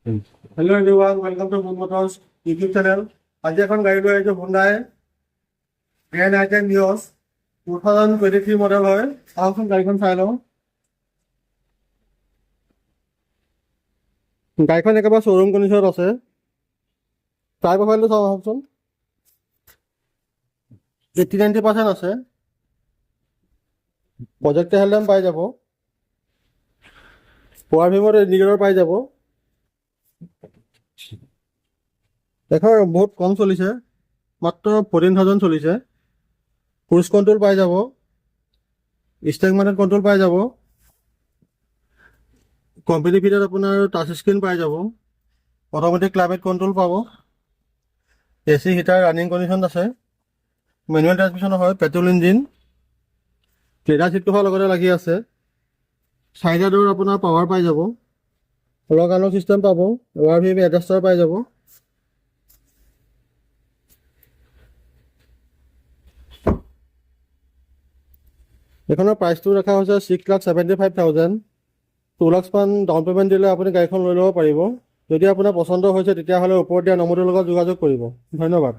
Hello everyone, welcome to Moon Motors YouTube channel. আজি এখন গাড়ী লৈ আহিছো Hyundai Grand i10 Vios 2023 model হয়। আহকচোন গাড়ীখন চাই লওঁ। গাড়ীখন একেবাৰে শ্বৰুম কণ্ডিশ্যনত আছে। টায়াৰ প্ৰফাইলটো চাওঁ আহকচোন। 80-90% আছে। প্ৰজেক্ট হেডলাম্প পাই যাব। পাৱাৰ ভিমত ইণ্ডিকেটৰ পাই যাব। এখন বহুত কম চলিছে, মাত্ৰ 14,000 চলিছে। ক্ৰুজ কণ্ট্ৰল পাই যাব, ষ্টেক মাউণ্টেড কণ্ট্ৰল পাই যাব, কোম্পানী ফিটত আপোনাৰ টাচ স্ক্ৰীন পাই যাব, অট'মেটিক ক্লাইমেট কণ্ট্ৰল পাব, AC হিটাৰ ৰানিং কণ্ডিশ্যন আছে, মেনুৱেল ট্ৰান্সমিশ্যন হয়, petrol engine, leather seat cover লগতে লাগি আছে, চাইডৰ ডোৰ আপোনাৰ পাৱাৰ পাই যাব, লক আনলক চিষ্টেম পাব, ORVM এডজাষ্টাৰ পাই যাব। এইখনৰ প্ৰাইচটো ৰখা হৈছে 6,75,000। 2 লাখ মান ডাউন পে'মেণ্ট দিলে আপুনি গাড়ীখন লৈ ল'ব পাৰিব। যদি আপোনাৰ পচন্দ হৈছে তেতিয়াহ'লে ওপৰত দিয়া নম্বৰটোৰ লগত যোগাযোগ কৰিব। ধন্যবাদ।